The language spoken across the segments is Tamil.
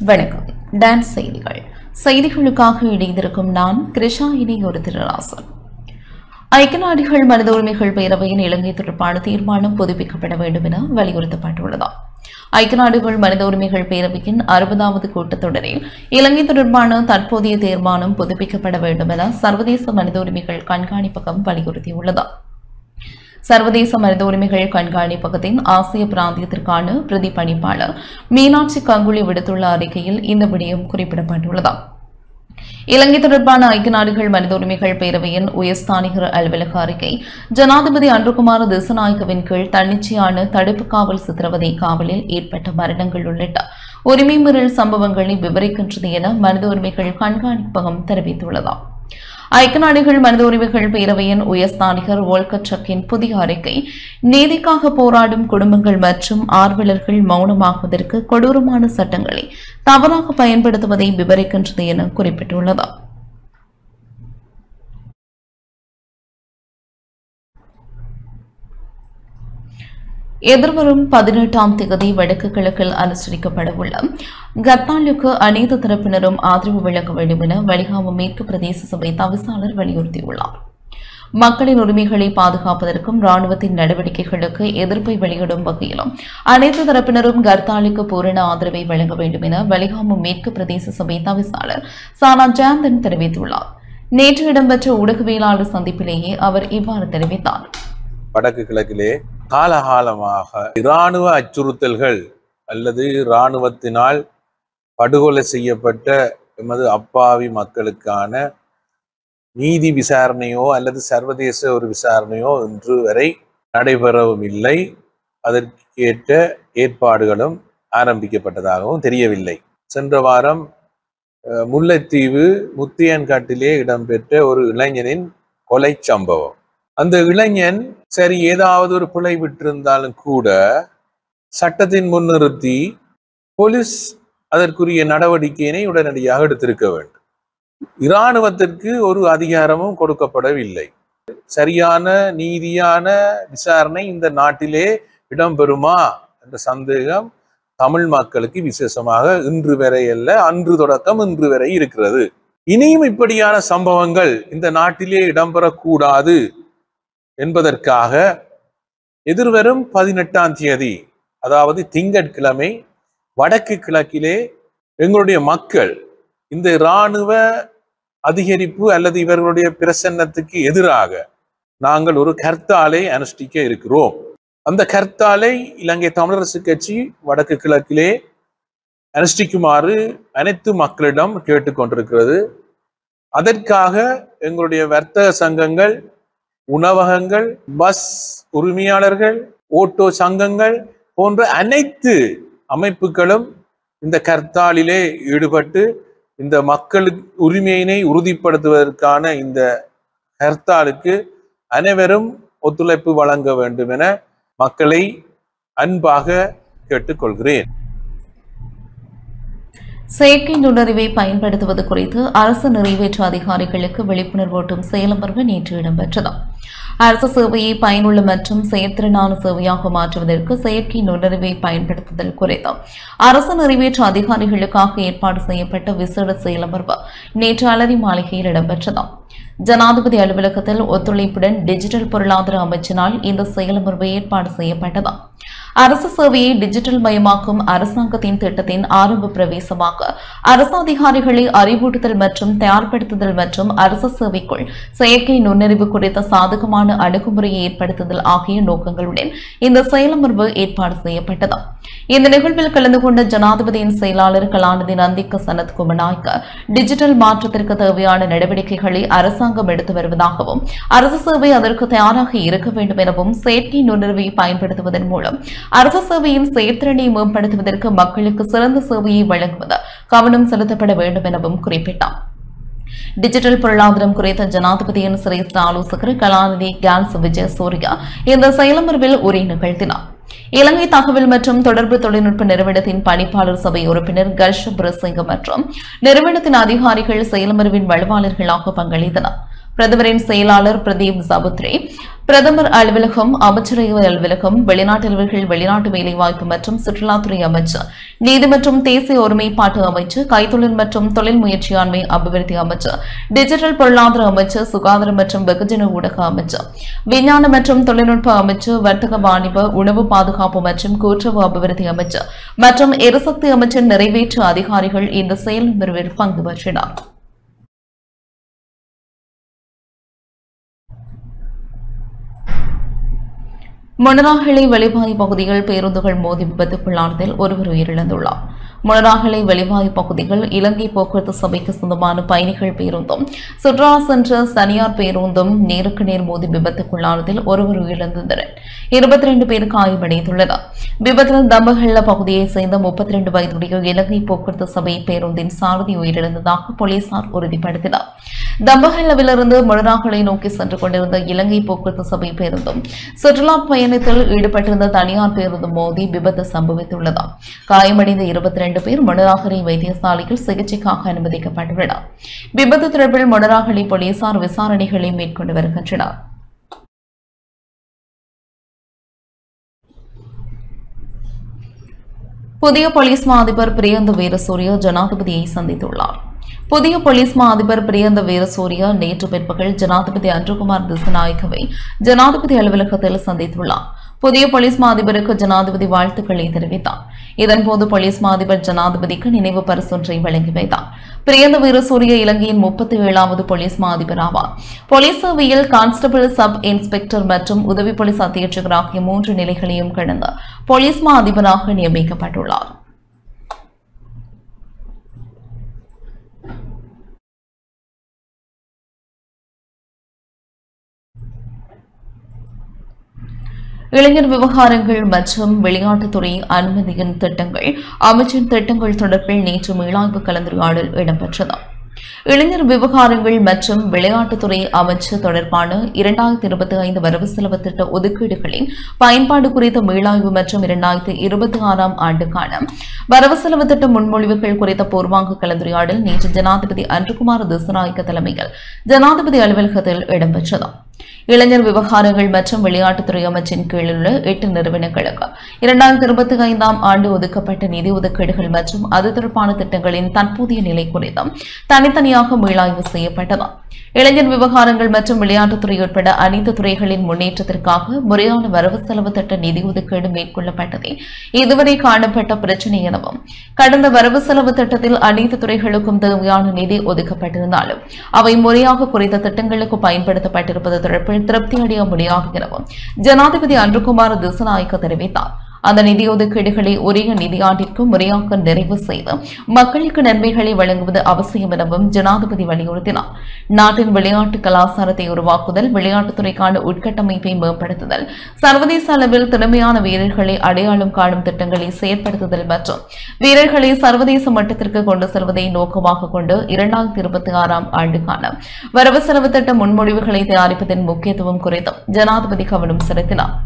வணக்கம். டான்ஸ் செய்திகள். செய்திகளுக்காக இணைந்திருக்கும் நான் கிருஷாயினி ஒரு திருராசன். ஐக்கிய நாடுகள் மனித உரிமைகள் பேரவையின் இலங்கை தொடர்பான தீர்மானம் புதுப்பிக்கப்பட வேண்டும் என வலியுறுத்தப்பட்டுள்ளது. ஐக்கிய நாடுகள் மனித உரிமைகள் பேரவையின் 60வது கூட்டத்தொடரில் இலங்கை தொடர்பான தற்போதைய தீர்மானம் புதுப்பிக்கப்பட வேண்டும் என சர்வதேச மனித உரிமைகள் கண்காணிப்பகம் வலியுறுத்தியுள்ளது. சர்வதேச மனித உரிமைகள் கண்காணிப்பகத்தின் ஆசிய பிராந்தியத்திற்கான பிரதி பணிப்பாளர் மீனாட்சி கங்குலி விடுத்துள்ள அறிக்கையில் இந்த விடயம் குறிப்பிடப்பட்டுள்ளது. இலங்கை தொடர்பான ஐக்கிய நாடுகள் மனித உரிமைகள் பேரவையின் உயர்ஸ்தானிகர் அலுவலக அறிக்கை ஜனாதிபதி அன்ருகுமார திசாநாயக்கவின் கீழ் தன்னிச்சையான தடுப்பு காவல் சித்திரவதை காவலில் ஏற்பட்ட மரணங்கள் உள்ளிட்ட உரிமை மீறல் சம்பவங்களை விவரிக்கின்றது என மனித உரிமைகள் கண்காணிப்பகம் தெரிவித்துள்ளது. ஐக்கிய நாடுகள் மனித உரிமைகள் பேரவையின் உயர்ஸ்தானிகர் வோல்கர் டர்க்கின் புதிய அறிக்கை நீதிக்காக போராடும் குடும்பங்கள் மற்றும் ஆர்வலர்கள் மௌனமாகுவதற்கு கொடூரமான சட்டங்களை தவறாக பயன்படுத்துவதை விவரிக்கின்றது என குறிப்பிட்டுள்ளது. எதிர்வரும் 18ஆம் தேதி வடக்கு கிழக்கில் அனுசரிக்கப்படவுள்ள கர்த்தாலுக்கு அனைத்து தரப்பினரும் ஆதரவு வழங்க வேண்டும் என வலிகாம மேற்கு பிரதேச சபை தவிசாளர் வலியுறுத்தியுள்ளார். மக்களின் உரிமைகளை பாதுகாப்பதற்கும் ராணுவத்தின் நடவடிக்கைகளுக்கு எதிர்ப்பை வெளியிடும் வகையிலும் அனைத்து தரப்பினரும் கர்த்தாலுக்கு பூரண ஆதரவை வழங்க வேண்டும் என வலிகாம மேற்கு பிரதேச சபை தவிசாளர் சானா ஜாந்தன் தெரிவித்துள்ளார். நேற்று இடம்பெற்ற ஊடகவியலாளர் சந்திப்பிலேயே அவர் இவ்வாறு தெரிவித்தார். வடக்கு கிழக்கிலே காலகாலமாக இராணுவ அச்சுறுத்தல்கள் அல்லது இராணுவத்தினால் படுகொலை செய்யப்பட்ட எமது அப்பாவி மக்களுக்கான நீதி விசாரணையோ அல்லது சர்வதேச ஒரு விசாரணையோ இன்று வரை நடைபெறவும் இல்லை. அதற்கேற்ற ஏற்பாடுகளும் ஆரம்பிக்கப்பட்டதாகவும் தெரியவில்லை. சென்ற வாரம் முல்லைத்தீவு முத்தியன்காட்டிலே இடம்பெற்ற ஒரு இளைஞனின் கொலை சம்பவம். அந்த இளைஞன் சரி ஏதாவது ஒரு பிழை விட்டிருந்தாலும் கூட சட்டத்தின் முன்னிறுத்தி போலீஸ் அதற்குரிய நடவடிக்கையினை உடனடியாக எடுத்திருக்க வேண்டும். இராணுவத்திற்கு ஒரு அதிகாரமும் கொடுக்கப்படவில்லை. சரியான நீதியான விசாரணை இந்த நாட்டிலே இடம்பெறுமா என்ற சந்தேகம் தமிழ் மக்களுக்கு விசேஷமாக இன்று வரை அல்ல, அன்று தொடக்கம் இன்று வரை இருக்கிறது. இனியும் இப்படியான சம்பவங்கள் இந்த நாட்டிலே இடம்பெறக்கூடாது என்பதற்காக எதிர்வரும் 18ஆம் தேதி அதாவது திங்கட்கிழமை வடக்கு கிழக்கிலே எங்களுடைய மக்கள் இந்த இராணுவ அதிகரிப்பு அல்லது இவர்களுடைய பிரசன்னத்துக்கு எதிராக நாங்கள் ஒரு கர்த்தாலை அனுஷ்டிக்க இருக்கிறோம். அந்த கர்த்தாலை இலங்கை தமிழரசு கட்சி வடக்கு கிழக்கிலே அனுஷ்டிக்குமாறு அனைத்து மக்களிடம் கேட்டுக்கொண்டிருக்கிறது. அதற்காக எங்களுடைய வர்த்தக சங்கங்கள், உணவகங்கள், பஸ் உரிமையாளர்கள், ஓட்டோ சங்கங்கள் போன்ற அனைத்து அமைப்புகளும் இந்த கர்த்தாலிலே ஈடுபட்டு இந்த மக்களுக்கு உரிமையினை உறுதிப்படுத்துவதற்கான இந்த கர்த்தாலுக்கு அனைவரும் ஒத்துழைப்பு வழங்க வேண்டும் என மக்களை அன்பாக கேட்டுக்கொள்கிறேன். செயற்கை நுண்ணறிவை பயன்படுத்துவது குறித்து அரசு நிறைவேற்று அதிகாரிகளுக்கு விழிப்புணர்வூட்டும் செயலமர்வு நேற்று இடம்பெற்றது. அரசு சேவையை பயனுள்ள மற்றும் செயற்திறனான சேவையாக மாற்றுவதற்கு செயற்கை நுண்ணறிவை பயன்படுத்துதல் குறித்து அரசு நிறைவேற்று அதிகாரிகளுக்காக ஏற்பாடு செய்யப்பட்ட விசேட செயலமர்வு நேற்று அலரி மாளிகையில் இடம்பெற்றது. ஜனாதிபதி அலுவலகத்தில் ஒத்துழைப்புடன் டிஜிட்டல் பொருளாதார அமைச்சினால் இந்த செயலமர்வு ஏற்பாடு செய்யப்பட்டது. அரசு சேவையை டிஜிட்டல் மயமாக்கும் அரசாங்கத்தின் திட்டத்தின் ஆரம்ப பிரவேசமாக அரசு அதிகாரிகளை அறிவூட்டுதல் மற்றும் தயார்படுத்துதல் மற்றும் அரசு சேவைக்குள் செயற்கை நுண்ணறிவு குறித்த சாதகமான அணுகுமுறையை ஏற்படுத்துதல் ஆகிய நோக்கங்களுடன் இந்த செயலமர்வு ஏற்பாடு செய்யப்பட்டது. இந்த நிகழ்வில் கலந்து கொண்ட ஜனாதிபதியின் செயலாளர் கலாநிதி நந்திக்க சனத் குமநாயக்க டிஜிட்டல் மாற்றத்திற்கு தேவையான நடவடிக்கைகளை அரசாங்கம் எடுத்து வருவதாகவும் அரசு சேவை அதற்கு தயாராக இருக்க வேண்டும் எனவும் செயற்கை நுண்ணறிவை பயன்படுத்துவதன் மூலம் அரசு சேவையின் செயற்திறனை மேம்படுத்துவதற்கு மக்களுக்கு சிறந்த சேவையை வழங்குவது கவனம் செலுத்தப்பட வேண்டும் எனவும் குறிப்பிட்டார். டிஜிட்டல் பொருளாதாரம் குறித்த ஜனாதிபதியின் சிரேஷ்ட ஆலோசகர் கலாநிதி கான்ஸ் விஜய சூர்யா இந்த செயலமர்வில் உரை நிகழ்த்தினார். இலங்கை தகவல் மற்றும் தொடர்பு தொழில்நுட்ப நிறுவனத்தின் பணிப்பாளர் சபை உறுப்பினர் கர்ஷ பிரசிங்க மற்றும் நிறுவனத்தின் அதிகாரிகள் செயலமர்வின் வலுவாளர்களாக பங்களித்தனர். பிரதமரின் செயலாளர் பிரதீப் சபுத்ரே, பிரதமர் அலுவலகம், அமைச்சரவை அலுவலகம், வெளிநாட்டவர்கள் வெளிநாட்டு வேலைவாய்ப்பு மற்றும் சுற்றுலாத்துறை அமைச்சர், நீதி மற்றும் தேசிய ஒருமைப்பாட்டு அமைச்சர், கைத்தொழில் மற்றும் தொழில் முயற்சியாண்மை அபிவிருத்தி அமைச்சர், டிஜிட்டல் பொருளாதார அமைச்சர், சுகாதாரம் மற்றும் வெகுஜன ஊடக அமைச்சர், விஞ்ஞான மற்றும் தொழில்நுட்ப அமைச்சர், வர்த்தக வாணிப, உணவு பாதுகாப்பு மற்றும் கூட்டுறவு அபிவிருத்தி அமைச்சர் மற்றும் எரிசக்தி அமைச்சர் நிறைவேற்று அதிகாரிகள் இந்த செயல்முறையில் பங்கு பெற்றனர். மொனராகலை வெளிவாயு பகுதியில் பேருந்துகள் மோதி விபத்துக்குள்ளானதில் ஒருவர் உயிரிழந்துள்ளார். மொனராகலை வெளிவாயு பகுதியில் இலங்கை போக்குவரத்து சபைக்கு சொந்தமான பயணிகள் பேருந்தும் சுற்றுலா சென்ற தனியார் பேருந்தும் நேருக்கு நேர் மோதி விபத்துக்குள்ளானதில் ஒருவர் உயிரிழந்தனர். 22 பேர் காயமடைந்துள்ளனர். விபத்தில் தம்பஹள்ள பகுதியைச் சேர்ந்த 32 வயதுடைய இலங்கை போக்குவரத்து சபை பேருந்தின் சாரதி உயிரிழந்ததாக போலீசார் உறுதிப்படுத்தினர். தம்பஹல்லவிலிருந்து மொனராகலை நோக்கி சென்று கொண்டிருந்த இலங்கை போக்குவரத்து சபை பேருந்தும் சுற்றுலா பயணத்தில் ஈடுபட்டிருந்த தனியார் பேருந்தும் மோதி விபத்து சம்பவித்துள்ளது. காயமடைந்த 22 பேர் மொனராகலை வைத்தியசாலையில் சிகிச்சைக்காக அனுமதிக்கப்பட்டுள்ளனர். விபத்து தொடர்பில் மொனராகலை போலீசார் விசாரணைகளை மேற்கொண்டு வருகின்றனர். புதிய போலீஸ் மா அதிபர் பிரியந்த வீரசூரிய ஜனாதிபதியை சந்தித்துள்ளார். புதிய போலீஸ் மா அதிபர் பிரியந்த வீரசூரிய நேற்று பிற்பகல் ஜனாதிபதி அன்ருகுமார் திசாநாயக்கவை ஜனாதிபதி அலுவலகத்தில் சந்தித்துள்ளார். புதிய போலீஸ் மா அதிபருக்கு ஜனாதிபதி வாழ்த்துக்களை தெரிவித்தார். இதன்போது போலீஸ் மா அதிபர் ஜனாதிபதிக்கு நினைவு பரிசொன்றை வழங்கி வைத்தார். பிரியந்த வீரசூரிய இலங்கையின் 37வது போலீஸ் மா அதிபர் ஆவார். போலீஸ் சேவையில் கான்ஸ்டபிள், சப் இன்ஸ்பெக்டர் மற்றும் உதவி போலீஸ் அத்தியட்சகர் ஆகிய 3 நிலைகளையும் கடந்த போலீஸ் மா அதிபராக நியமிக்கப்பட்டுள்ளார். இளைஞர் விவகாரங்கள் மற்றும் விளையாட்டுத்துறை அனுமதியின் திட்டங்கள் அமைச்சின் திட்டங்கள் தொடர்பில் நேற்று மீளாய்வு கலந்துரையாடல் இடம்பெற்றது. இளைஞர் விவகாரங்கள் மற்றும் விளையாட்டுத்துறை அமைச்சு தொடர்பான 2025 வரவு செலவு திட்ட ஒதுக்கீடுகளின் பயன்பாடு குறித்த மீளாய்வு மற்றும் 2026ஆம் ஆண்டுக்கான வரவு செலவு திட்ட முன்மொழிவுகள் குறித்த பூர்வாங்க கலந்துரையாடல் நேற்று ஜனாதிபதி அன்ருகுமார் திசாநாயக்க தலைமையில் ஜனாதிபதி அலுவலகத்தில் இடம்பெற்றது. இளைஞர் விவகாரங்கள் மற்றும் விளையாட்டுத்துறை அமைச்சின் கீழுள்ள 8 நிறுவனங்களுக்கு 2025ஆம் ஆண்டு ஒதுக்கப்பட்ட நிதி ஒதுக்கீடுகள் மற்றும் அது தொடர்பான திட்டங்களின் தற்போதைய நிலை குறித்தும் தனித்தனியாக மீளாய்வு செய்யப்பட்டது. இளைஞர் விவகாரங்கள் மற்றும் விளையாட்டுத்துறை உட்பட அனைத்து துறைகளின் முன்னேற்றத்திற்காக முறையான வரவு செலவு திட்ட நிதி ஒதுக்கீடு மேற்கொள்ளப்பட்டதே இதுவரை காணப்பட்ட பிரச்சினை எனவும், கடந்த வரவு செலவு திட்டத்தில் அனைத்து துறைகளுக்கும் தேவையான நிதி ஒதுக்கப்பட்டிருந்தாலும் அவை முறையாக குறித்த திட்டங்களுக்கு பயன்படுத்தப்பட்டிருப்பது தொடர்பில் திருப்தி அடைய முடியாது எனவும் ஜனாதிபதி அன்ருகுமார் திசாநாயக்க தெரிவித்தார். அந்த நிதி ஒதுக்கீடுகளை உரிய நிதியாண்டிற்கு முறையாக நிறைவு செய்து மக்களுக்கு நன்மைகளை வழங்குவது அவசியம் எனவும் ஜனாதிபதி வலியுறுத்தினார். நாட்டின் விளையாட்டு கலாச்சாரத்தை உருவாக்குதல், விளையாட்டுத்துறைக்கான உட்கட்டமைப்பை மேம்படுத்துதல், சர்வதேச அளவில் திறமையான வீரர்களை அடையாளம் காணும் திட்டங்களை செயற்படுத்துதல் மற்றும் வீரர்களை சர்வதேச மட்டத்திற்கு கொண்டு செல்வதை நோக்கமாக கொண்டு 2026ஆம் ஆண்டுக்கான வரவு செலவு திட்ட முன்மொழிவுகளை தயாரிப்பதன் முக்கியத்துவம் குறித்தும் ஜனாதிபதி கவனம் செலுத்தினார்.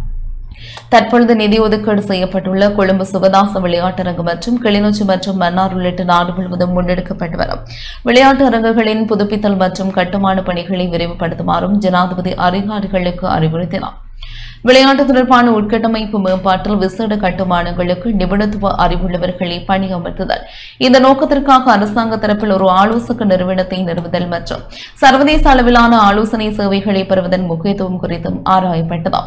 தற்பொழுது நிதி ஒதுக்கீடு செய்யப்பட்டுள்ள கொழும்பு சுகதாச விளையாட்டரங்கு மற்றும் கிளிநொச்சி மற்றும் மன்னார் உள்ளிட்ட நாடு முழுவதும் முன்னெடுக்கப்பட்டு வரும் விளையாட்டு அரங்குகளின் புதுப்பித்தல் மற்றும் கட்டுமான பணிகளை விரைவுபடுத்துமாறும் ஜனாதிபதி அதிகாரிகளுக்கு அறிவுறுத்தினார். விளையாட்டு தொடர்பான உட்கட்டமைப்பு மேம்பாட்டில் விசேட கட்டுமானங்களுக்கு நிபுணத்துவ அறிவுள்ளவர்களை பணியமர்த்துதல், இந்த நோக்கத்திற்காக அரசாங்க தரப்பில் ஒரு ஆலோசக நிறுவனத்தை நிறுவுதல் மற்றும் சர்வதேச அளவிலான ஆலோசனை சேவைகளை பெறுவதன் முக்கியத்துவம் குறித்தும் ஆராயப்பட்டது.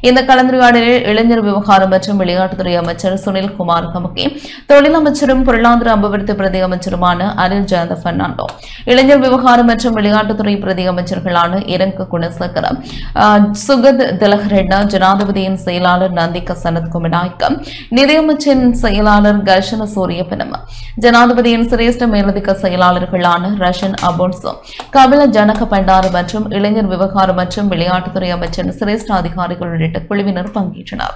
இந்த கலந்துரையாடலில் இளைஞர் விவகாரம் மற்றும் விளையாட்டுத்துறை அமைச்சர் சுனில் குமார் கமுகே, தொழில் அமைச்சரும் பொருளாதார அபிவிருத்தி பிரதி அமைச்சருமான அனில் ஜெயந்த பெர்னாண்டோ, இளைஞர் விவகாரம் மற்றும் விளையாட்டுத்துறை பிரதி அமைச்சர்களான இரங்க குணசேகர, சுகத் திலகரெட்னா, ஜனாதிபதியின் செயலாளர் நந்திக சனத்குமநாயக்க, நிதியமைச்சின் செயலாளர் கர்ஷன சூரியபனம், ஜனாதிபதியின் சிரேஷ்ட மேலதிக செயலாளர்களான ரஷன் அபோன்சோ, கபில ஜனக பண்டார மற்றும் இளைஞர் விவகாரம் மற்றும் விளையாட்டுத்துறை அமைச்சின் சிரேஷ்ட அதிகாரிகள் உள்ளிட்ட குழுவினர் பங்கேற்றனர்.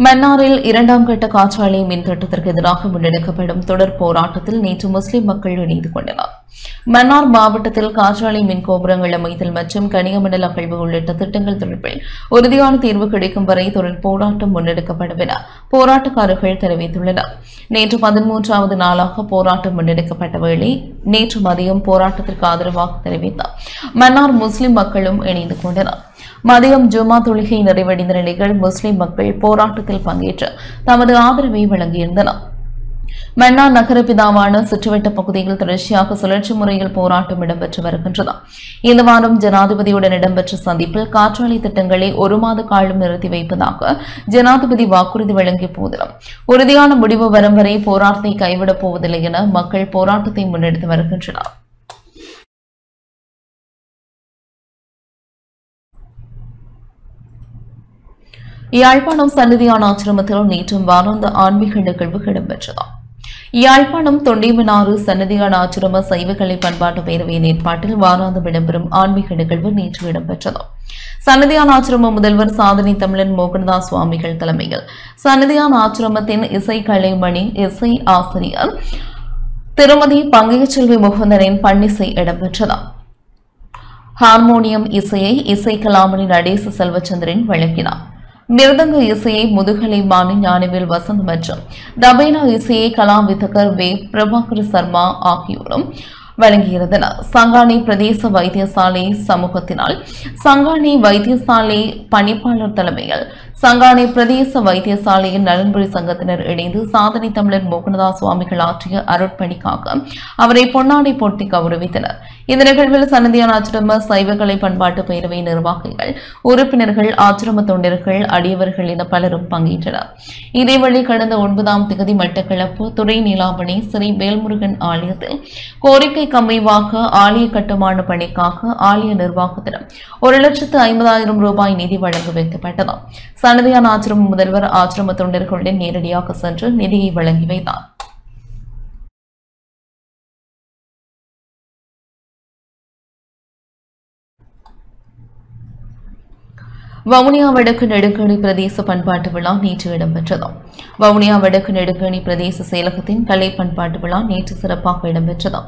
மன்னாரில் இரண்டாம் கட்ட காற்றாலை மின் திட்டத்திற்கு எதிராக முன்னெடுக்கப்படும் தொடர் போராட்டத்தில் நேற்று முஸ்லிம் மக்கள் இணைந்து கொண்டனர். மன்னார் மாவட்டத்தில் காற்றாலை மின் கோபுரங்கள் அமைத்தல் மற்றும் கனியமண்டல அகழ்வு உள்ளிட்ட திட்டங்கள் தொடர்பில் உறுதியான தீர்வு கிடைக்கும் வரை தொடர் போராட்டம் முன்னெடுக்கப்படும் என போராட்டக்காரர்கள் தெரிவித்துள்ளனர். நேற்று 13வது நாளாக போராட்டம் முன்னெடுக்கப்பட்ட வேளை நேற்று மதியம் போராட்டத்திற்கு ஆதரவாக தெரிவித்த மன்னார் முஸ்லிம் மக்களும் இணைந்து கொண்டனர். மதியம் ஜும்மா தொழுகை நிறைவடைந்த நிலையில் முஸ்லிம் மக்கள் போராட்டத்தில் பங்கேற்று தமது ஆதரவை வழங்கியிருந்தனர். மன்னார் நகர பிதாவான சுற்றுவட்ட பகுதியில் தொடர்ச்சியாக சுழற்சி முறையில் போராட்டம் இடம்பெற்று வருகின்றது. இந்த வாரம் ஜனாதிபதியுடன் இடம்பெற்ற சந்திப்பில் காற்றாலை திட்டங்களை 1 மாத காலம் நிறுத்தி வைப்பதாக ஜனாதிபதி வாக்குறுதி வழங்கிய போதிலும் உறுதியான முடிவு வரும் வரை போராட்டத்தை கைவிடப் போவதில்லை என மக்கள் போராட்டத்தை முன்னெடுத்து வருகின்றனர். யாழ்ப்பாணம் சந்நிதியான ஆசிரமத்தில் நேற்றும் வாராந்த ஆன்மீக நிகழ்வு இடம்பெற்றது. யாழ்ப்பாணம் தொண்டைமனாறு சந்நிதியான ஆசிரம சைவக்கலை பண்பாட்டு பேரவையின் ஏற்பாட்டில் வாராந்தம் இடம்பெறும் ஆன்மீக நிகழ்வு நேற்று இடம்பெற்றது. சந்நிதியான ஆசிரம முதல்வர் சாதனை தமிழன் மோகனதாஸ் சுவாமிகள் தலைமையில் சந்நிதியான ஆசிரமத்தின் இசை கலைமணி இசை ஆசிரியர் திருமதி பங்கையச்செல்வி முகுந்தனின் பன்னிசை இடம்பெற்றது. ஹார்மோனியம் இசையை இசை கலாமணி நடேச செல்வச்சந்திரன் வழங்கினார். மிருதங்க இசையை முதுகலை மாணி ஞானவேல் வசந்த் மற்றும் தபேனா இசையை கலாவித்தகர் வே பிரபாகர் சர்மா ஆகியோரும் வழங்கியிருந்தனர். சங்கானை பிரதேச வைத்தியசாலை சமூகத்தினால் சங்கானை வைத்தியசாலை பணிப்பாளர் தலைமையில் சங்கானை பிரதேச வைத்தியசாலையின் நலன்புரி சங்கத்தினர் இணைந்து சாதனை தமிழர் மோகனதாஸ் சுவாமிகள் ஆற்றிய அருட்பணிக்காக அவரை பொன்னாடை போட்டி கௌரவித்தனர். இந்த நிகழ்வில் சந்நிதியான ஆசிரம சைவக்கலை பண்பாட்டு பேரவை நிர்வாகிகள் உறுப்பினர்கள் ஆசிரம தொண்டர்கள் அடியவர்கள் என பலரும் பங்கேற்றனர். இதேவழி கடந்த 9ஆம் தேதி மட்டக்களப்பு துறை நீலாமணி ஸ்ரீ வேல்முருகன் ஆலயத்தில் கோரிக்கை கம்மிவாக ஆலய கட்டுமான பணிக்காக ஆலய நிர்வாகத்திடம் 1,50,000 ரூபாய் நிதி வழங்க வைக்கப்பட்டது. சந்நிதியான ஆசிரம முதல்வர் ஆசிரம தொண்டர்களுடன் நேரடியாக சென்று நிதியை வழங்கி வைத்தார். வவுனியா வடக்கு நெடுங்கணி பிரதேச பண்பாட்டு விழா நேற்று இடம்பெற்றது. வவுனியா வடக்கு நெடுங்கணி பிரதேச செயலகத்தின் கலை பண்பாட்டு விழா நேற்று சிறப்பாக இடம்பெற்றது.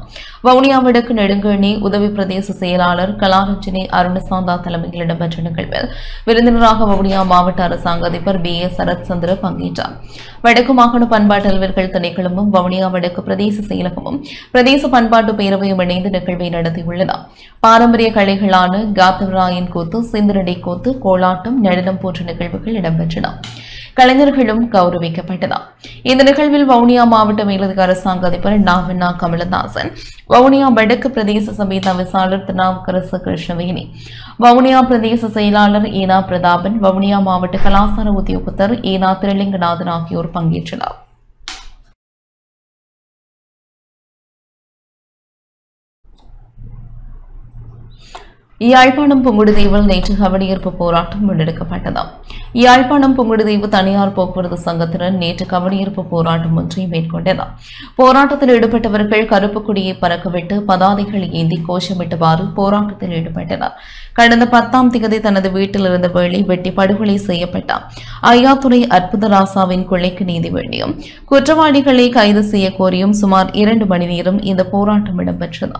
வவுனியா வடக்கு நெடுங்கணி உதவி பிரதேச செயலாளர் கலாரஞ்சினி அருணசாந்தா தலைமையில் இடம்பெற்ற நிகழ்வில் விருந்தினராக வவுனியா மாவட்ட அரசாங்க அதிபர் B.A. சரத் சந்திர பங்கேற்றார். வடக்கு மாகாண பண்பாட்டு அலுவலர்கள் திணைக்களமும் வவுனியா வடக்கு பிரதேச செயலகமும் பிரதேச பண்பாட்டு பேரவையும் இணைந்து நிகழ்வை நடத்தியுள்ளன. பாரம்பரிய கலைகளான காத்தவராயன் கூத்து, சிந்தரடை கூத்து, கோலாட்டம், நடனம் போன்ற நிகழ்வுகள் இடம்பெற்றன. கலைஞர்களும் கௌரவிக்கப்பட்டனர். இந்த நிகழ்வில் வவுனியா மாவட்ட மேலதிக அரசாங்க அதிபர் நாவண்ணா கமலதாசன், வவுனியா வடக்கு பிரதேச சபை தவிசாளர் திருநாவுக்கரசு கிருஷ்ணவேணி, வவுனியா பிரதேச செயலாளர் ஈனா பிரதாபன், வவுனியா மாவட்ட கலாசார உத்தியோகத்தர் ஈனா திருலிங்கநாதன் ஆகியோர் பங்கேற்றனர். யாழ்ப்பாணம் புங்குடுதீவில் நேற்று கவனஈர்ப்பு போராட்டம் முன்னெடுக்கப்பட்டது. யாழ்ப்பாணம் புங்குடுதீவு தனியார் போக்குவரத்து சங்கத்தினர் நேற்று கவனஈர்ப்பு போராட்டம் ஒன்றை மேற்கொண்டனர். போராட்டத்தில் ஈடுபட்டவர்கள் கருப்பு கொடியை பறக்கவிட்டு பதாதைகளை ஏந்தி கோஷமிட்டவாறு போராட்டத்தில் ஈடுபட்டனர். கடந்த 10ஆம் தேதி தனது வீட்டில் இருந்த வேளை வெட்டி படுகொலை செய்யப்பட்ட ஐயாத்துறை அற்புதராசாவின் கொலைக்கு நீதி வேண்டியும் குற்றவாளிகளை கைது செய்ய கோரியும் சுமார் 2 மணி நேரம் இந்த போராட்டம் இடம்பெற்றது.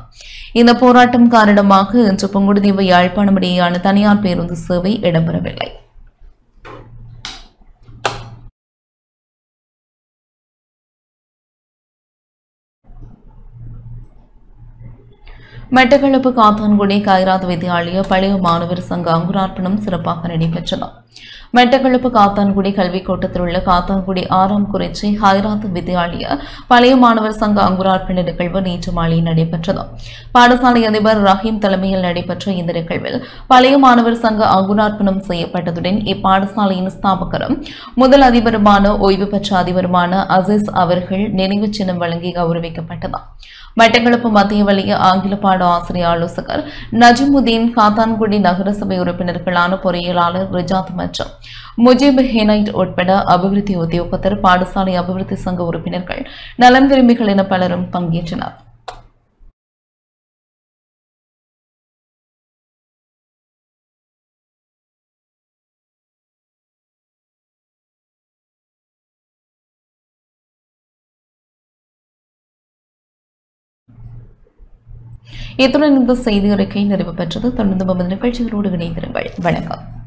இந்த போராட்டம் காரணமாக இன்று புங்குடுதீவு யாழ்ப்பாணம் இடையேயான தனியார் பேருந்து சேவை இடம்பெறவில்லை. மட்டக்களப்பு காத்தான்குடி கைராத் வித்தியாலய பழைய மாணவர் சங்க அங்குரார்ப்பணம் சிறப்பாக நடைபெற்றது. மட்டக்களப்பு காத்தான்குடி கல்விக் கோட்டத்தில் உள்ள காத்தான்குடி 6ஆம் குறிச்சி ஹைராத் வித்தியாலய பழைய மாணவர் சங்க அங்குரார்ப்பண நிகழ்வு நேற்று மாலை நடைபெற்றது. பாடசாலை அதிபர் ரஹீம் தலைமையில் நடைபெற்ற இந்த நிகழ்வில் பழைய மாணவர் சங்க அங்குரார்ப்பணம் செய்யப்பட்டதுடன் இப்பாடசாலையின் ஸ்தாபகரும் முதல் அதிபருமான ஓய்வு பெற்ற அதிபருமான அசீஸ் அவர்கள் நினைவு சின்னம் வழங்கி கௌரவிக்கப்பட்டது. மட்டக்களப்பு மத்திய வலய ஆங்கில பாட ஆசிரியர் ஆலோசகர் நஜிமுதீன், காத்தான்குடி நகரசபை உறுப்பினர்களான பொறியியலாளர் ரிஜாத் மற்றும் முஜிப் ஹெனைட் உட்பட அபிவிருத்தி உத்தியோகத்தர், பாடசாலை அபிவிருத்தி சங்க உறுப்பினர்கள், நலன் விரும்பிகள் என பலரும் பங்கேற்றனர். இத்துடன் இந்த செய்தி அறிக்கை நிறைவு பெற்றது. தொடர்ந்து நமது நிகழ்ச்சிகளோடு இணைந்திருங்கள். வணக்கம்.